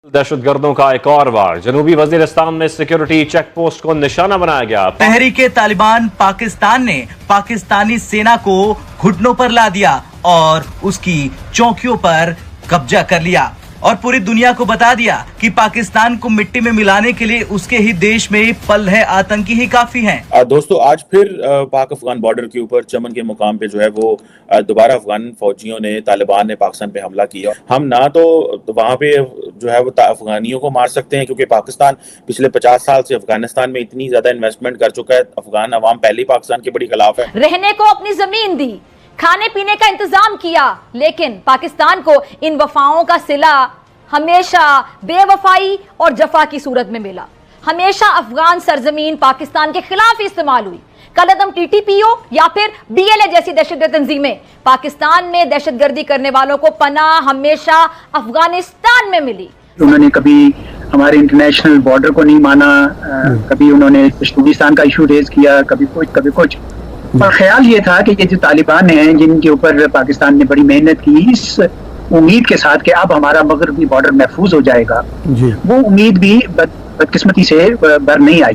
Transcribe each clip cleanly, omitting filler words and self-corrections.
दहशतगर्दों का एक और वार जनूबी वजीरिस्तान में सिक्योरिटी चेक पोस्ट को निशाना बनाया गया। तहरीके तालिबान पाकिस्तान ने पाकिस्तानी सेना को घुटनों पर ला दिया और उसकी चौकियों पर कब्जा कर लिया और पूरी दुनिया को बता दिया कि पाकिस्तान को मिट्टी में मिलाने के लिए उसके ही देश में पल है आतंकी ही काफी हैं। दोस्तों, आज फिर पाक अफगान बॉर्डर के ऊपर चमन के मुकाम पे जो है वो दोबारा अफगान फौजियों ने, तालिबान ने पाकिस्तान पे हमला किया। हम ना तो वहाँ पे जो है वो अफगानियों को मार सकते हैं क्योंकि पाकिस्तान पिछले 50 साल से अफगानिस्तान में इतनी ज्यादा इन्वेस्टमेंट कर चुका है। अफगान अवाम पहले ही पाकिस्तान के बड़ी खिलाफ है। रहने को अपनी जमीन दी, खाने पीने का इंतजाम किया, लेकिन पाकिस्तान को इन वफाओं का सिला हमेशा बेवफाई और जफा की सूरत में मिला। हमेशा अफगान सरजमीन पाकिस्तान के खिलाफ ही इस्तेमाल हुई। कलअदम टीटीपीओ या फिर बीएलए जैसी दहशतगर्द तंजीमें, पाकिस्तान में दहशतगर्दी करने वालों को पनाह हमेशा अफगानिस्तान में मिली। उन्होंने कभी हमारे इंटरनेशनल बॉर्डर को नहीं माना, कभी उन्होंने पश्तूनिस्तान का इशू रेज किया, कभी कुछ। और ख्याल ये था कि ये जो तालिबान हैं जिनके ऊपर पाकिस्तान ने बड़ी मेहनत की, इस उम्मीद के साथ कि अब हमारा मगरबी बॉर्डर महफूज हो जाएगा, वो उम्मीद भी बदकिस्मती से बर नहीं आई।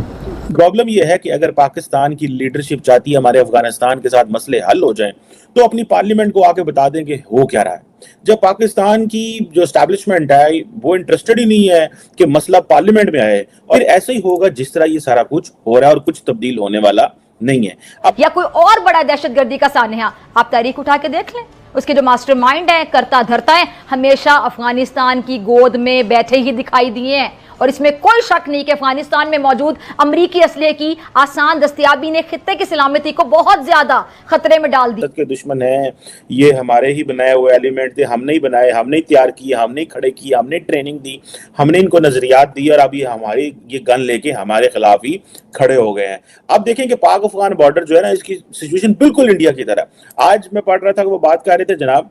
प्रॉब्लम यह है कि अगर पाकिस्तान की लीडरशिप चाहती है हमारे अफगानिस्तान के साथ मसले हल हो जाएं, तो अपनी पार्लियामेंट को आके बता दें कि हो क्या रहा है। जब पाकिस्तान की जो एस्टैब्लिशमेंट है वो इंटरेस्टेड ही नहीं है कि मसला पार्लियामेंट में आए, और ऐसे ही होगा जिस तरह ये सारा कुछ हो रहा है और कुछ तब्दील होने वाला नहीं है। अब या कोई और बड़ा दहशतगर्दी का सानहा आप तारीख उठा के देख लें, उसके जो मास्टरमाइंड है, करता धरता है, हमेशा अफगानिस्तान की गोद में बैठे ही दिखाई दिए हैं। और इसमें कोई शक नहीं कि अफगानिस्तान में मौजूद अमरीकी असले की आसान दस्तयाबी ने खित्ते की सलामती को बहुत ज्यादा खतरे में डाल दी। के दुश्मन हैं, ये हमारे ही बनाए हुए एलिमेंट थे, हमने ही बनाए, हमने ही तैयार किए, हमने ही खड़े किए, हमने ट्रेनिंग दी, हमने इनको नजरियात दी, और अभी हमारी ये गन लेके हमारे खिलाफ ही खड़े हो गए हैं। अब देखें कि पाक अफगान बॉर्डर जो है ना, इसकी सिचुएशन बिल्कुल इंडिया की तरह। आज मैं पढ़ रहा था कि वो बात कर रहे थे, जनाब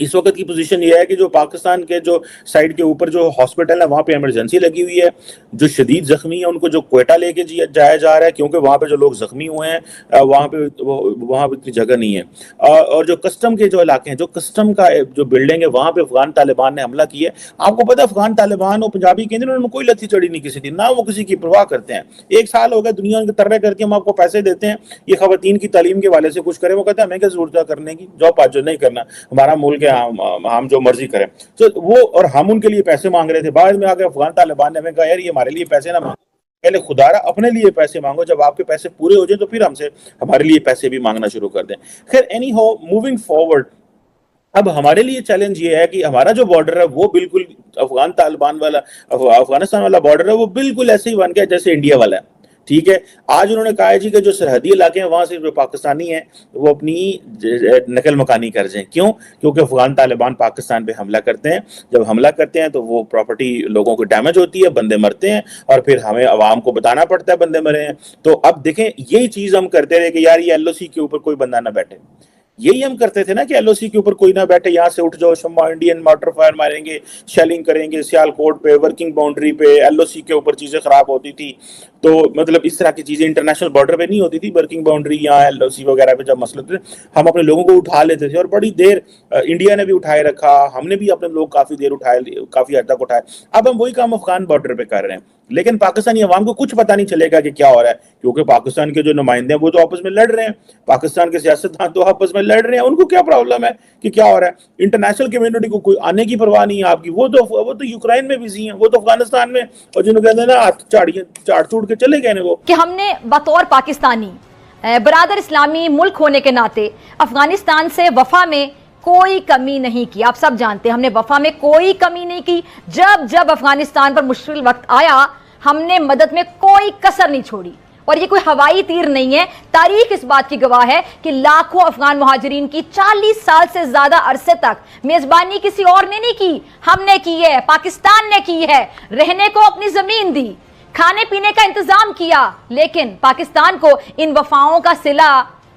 इस वक्त की पोजीशन ये है कि जो पाकिस्तान के जो साइड के ऊपर जो हॉस्पिटल है वहाँ पे इमरजेंसी लगी हुई है। जो शदीद जख्मी है उनको जो क्वेटा लेके जाया जा रहा है, क्योंकि वहाँ पे जो लोग जख्मी हुए हैं वहाँ पे इतनी जगह नहीं है। और जो कस्टम के जो इलाके हैं, जो कस्टम का जो बिल्डिंग है, वहाँ पे अफगान तालिबान ने हमला किया है। आपको पता है अफगान तालिबान और पंजाबी केंद्र, उन्होंने कोई लत्थी चढ़ी नहीं किसी दिन, ना वो किसी की परवाह करते हैं। 1 साल हो गया दुनिया उनके तरह करके हम आपको पैसे देते हैं, ये खवातीन की तालीम के वाले से कुछ करें, वो कहते हैं हमें क्या जरूरत है करने की, जॉब जो नहीं करना, हमारा मुल्क है, हम जो मर्जी करें। तो वो, और हम उनके लिए पैसे मांग रहे थे। बाद में आके अफगान तालिबान ने हमें कहा यार ये हमारे लिए पैसे ना मांगो, पहले खुदारा अपने लिए पैसे मांगो, जब आपके पैसे पूरे हो जाए तो फिर हमसे हमारे लिए पैसे भी मांगना शुरू कर दें। खैर, एनी हाउ, मूविंग फॉरवर्ड, अब हमारे लिए चैलेंज ये है कि हमारा जो बॉर्डर है वो बिल्कुल अफगान तालिबान वाला, अफगानिस्तान वाला बॉर्डर है वो बिल्कुल ऐसे ही बन गया जैसे इंडिया वाला है। ठीक है, आज उन्होंने कहा है जी कि जो सरहदी इलाके हैं वहां से जो पाकिस्तानी हैं वो अपनी नकल मकानी कर जाएं। क्यों? क्योंकि अफगान तालिबान पाकिस्तान पे हमला करते हैं। जब हमला करते हैं तो वो प्रॉपर्टी लोगों को डैमेज होती है, बंदे मरते हैं, और फिर हमें आवाम को बताना पड़ता है बंदे मरे हैं। तो अब देखें, यही चीज हम करते रहे कि यार ये एलओसी के ऊपर कोई बंदा ना बैठे। यही हम करते थे ना कि एलओसी के ऊपर कोई ना बैठे, यहाँ से उठ जाओ, शम्मा इंडियन मोटर फायर मारेंगे, शेलिंग करेंगे, सियालकोट पे, वर्किंग बाउंड्री पे, एलओसी के ऊपर चीजें खराब होती थी। तो मतलब इस तरह की चीजें इंटरनेशनल बॉर्डर पे नहीं होती थी, वर्किंग बाउंड्री या एलओसी वगैरह पे जब मसले थे हम अपने लोगों को उठा लेते थे, और बड़ी देर इंडिया ने भी उठाए रखा, हमने भी अपने लोग काफी देर उठाए, काफी हद तक उठाए। अब हम वही काम अफगान बॉर्डर पे कर रहे हैं, लेकिन पाकिस्तानी अवाम को कुछ पता नहीं चलेगा कि क्या हो रहा है, क्योंकि पाकिस्तान के जो नुमाइंदे हैं वो तो आपस में लड़ रहे हैं, पाकिस्तान के सियासतदान तो आपस में लड़ रहे हैं। उनको क्या प्रॉब्लम है कि क्या हो रहा है? इंटरनेशनल कम्युनिटी को कोई आने की परवाह नहीं है आपकी। वो तो यूक्रेन में बिजी हैं, वो तो अफगानिस्तान में, और जिन्होंने कहते हैं ना चाड़ चूड़ के चले गए वो। कि हमने बतौर पाकिस्तानी बरादर इस्लामी मुल्क होने के नाते अफगानिस्तान से वफा में कोई कमी नहीं की। आप सब जानते हैं हमने वफा में कोई कमी नहीं की। जब अफगानिस्तान पर मुश्किल वक्त आया हमने मदद में कोई कसर नहीं छोड़ी। और ये कोई हवाई तीर नहीं है, तारीख इस बात की गवाह है कि लाखों अफगान मुहाजिरीन की 40 साल से ज्यादा अरसे तक मेजबानी किसी और ने नहीं की, हमने की है, पाकिस्तान ने की है। रहने को अपनी जमीन दी, खाने पीने का इंतजाम किया, लेकिन पाकिस्तान को इन वफाओं का सिला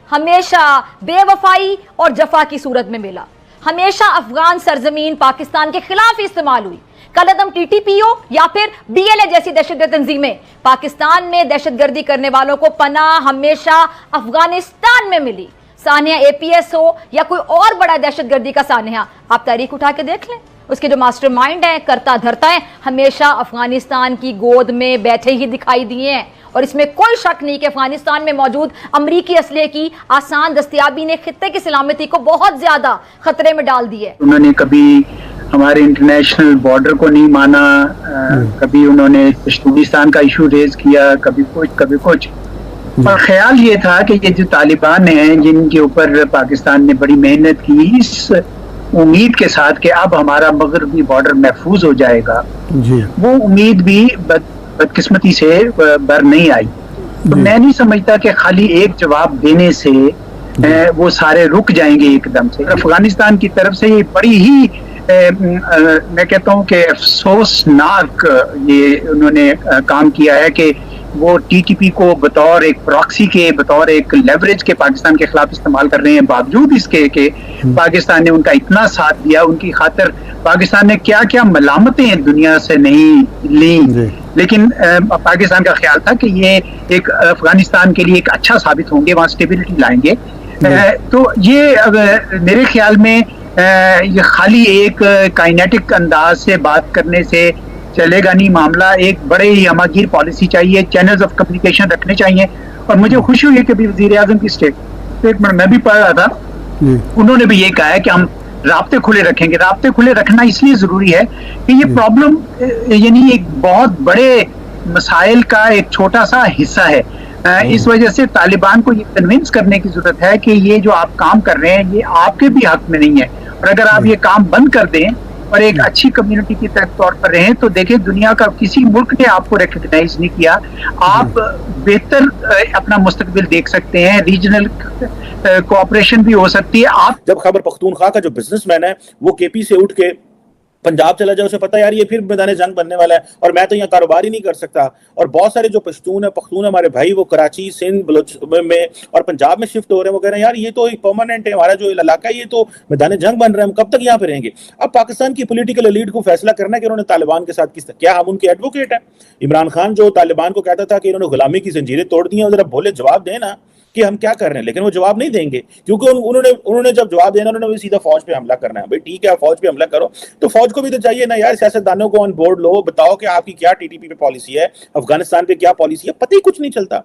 हमेशा बेवफाई और जफा की सूरत में मिला। हमेशा अफगान सरजमीन पाकिस्तान के खिलाफ ही इस्तेमाल हुई। कलअदम टीटीपीओ या फिर बीएलए जैसी दहशतगर्द तंजीमें, पाकिस्तान में दहशतगर्दी करने वालों को पनाह हमेशा अफगानिस्तान में मिली। सानहा एपीएस हो या कोई और बड़ा दहशतगर्दी का सानहा आप तारीख उठा के देख लें। اس کے جو ماسٹر مائنڈ ہیں، کرتا دھرتا ہے، ہمیشہ افغانستان کی گود میں بیٹھے ہی دکھائی دیے ہیں، اور اس میں کوئی شک نہیں کہ افغانستان میں موجود امریکی اسلحے کی آسان دستیابی نے خطے کی سلامتی کو بہت زیادہ خطرے میں ڈال دی ہے۔ انہوں نے کبھی ہمارے انٹرنیشنل بارڈر کو نہیں مانا، کبھی انہوں نے پشتونستان کا ایشو ریز کیا، کبھی کچھ اور خیال یہ تھا کہ یہ جو طالبان ہیں جن کے اوپر پاکستان نے بڑی محنت کی، اس امید کے ساتھ کہ اب ہمارا مغربی بارڈر محفوظ ہو جائے گا، وہ امید بھی بدقسمتی سے بر نہیں آئی۔ تو میں نہیں سمجھتا کہ خالی ایک جواب دینے سے وہ سارے رک جائیں گے ایک دم سے۔ افغانستان کی طرف سے یہ بڑی ہی میں کہتا ہوں کہ افسوسناک یہ انہوں نے کام کیا ہے کہ وہ ٹی ٹی پی کو بطور ایک پراکسی کے، بطور ایک لیوریج کے پاکستان کے خلاف استعمال کر رہے ہیں، باوجود اس کے کہ پاکستان نے ان کا اتنا ساتھ دیا، ان کی خاطر پاکستان نے کیا کیا ملامتیں دنیا سے نہیں لیں، لیکن پاکستان کا خیال تھا کہ یہ ایک افغانستان کے لیے ایک اچھا ثابت ہوں گے، وہاں اسٹیبلٹی لائیں گے۔ تو یہ میرے خیال میں یہ خالی ایک کائنیٹک انداز سے بات کرنے سے چلے گا نہیں معاملہ، ایک بڑے ہی ہماگیر پالیسی چاہیے، چینلز آف کمیونیکیشن رکھنے چاہیے۔ اور مجھے خوشی ہوئی کہ وزیر اعظم کی اسٹیٹمنٹ میں بھی پڑھ رہا تھا، انہوں نے بھی یہ کہا ہے کہ ہم رابطے کھلے رکھیں گے۔ رابطے کھلے رکھنا اس لیے ضروری ہے کہ یہ پرابلم یعنی ایک بہت بڑے مسائل کا ایک چھوٹا سا حصہ ہے، اس وجہ سے طالبان کو یہ کنونس کرنے کی ضرورت ہے کہ یہ جو آپ کام کر رہے ہیں یہ آپ کے بھی حق میں نہیں ہے، اور اگر آپ یہ کام بند کر دیں اور ایک اچھی کمیونٹی کی طور پر رہیں تو دیکھیں دنیا کا کسی ملک نے آپ کو ریکگنائز نہیں کیا، آپ بہتر اپنا مستقبل دیکھ سکتے ہیں، ریجنل کوآپریشن بھی ہو سکتی ہے۔ آپ جب خیبر پختونخوا کا جو بزنس مین ہے وہ کے پی سے اٹھ کے پنجاب چلا جائے، اسے پتا یار یہ پھر میدان جنگ بننے والا ہے اور میں تو یہاں کاروبار ہی نہیں کر سکتا، اور بہت سارے جو پختون ہمارے بھائی وہ کراچی، سندھ، بلوچ میں اور پنجاب میں شفٹ ہو رہے ہیں، وہ کہہ رہے ہیں یار یہ تو ایک پرماننٹ ہے، ہمارا جو علاقہ ہے یہ تو میدان جنگ بن رہا ہے، ہم کب تک یہاں پہ رہیں گے۔ اب پاکستان کی پولیٹیکل ایلیٹ کو فیصلہ کرنا ہے کہ انہوں نے طالبان کے ساتھ کیا ہم ان کے ایڈوکیٹ ہیں؟ عمران خان جو طالبان کو کہتا تھا کہ انہوں نے غلامی کی زنجیریں توڑ دی ہیں، ذرا بولے جواب دیں نا کہ ہم کیا کر رہے ہیں، لیکن وہ جواب نہیں دیں گے کیونکہ انہوں نے جب جواب دینا انہوں نے سیدھا فوج پہ حملہ کرنا ہے۔ بھائی ٹھیک ہے فوج پہ حملہ کرو، تو فوج کو بھی تو چاہیے نا یار، سیاستدانوں کو آن بورڈ لو، بتاؤ کہ آپ کی کیا ٹی ٹی پی پہ پالیسی ہے، افغانستان پہ کیا پالیسی ہے، پتہ ہی کچھ نہیں چلتا۔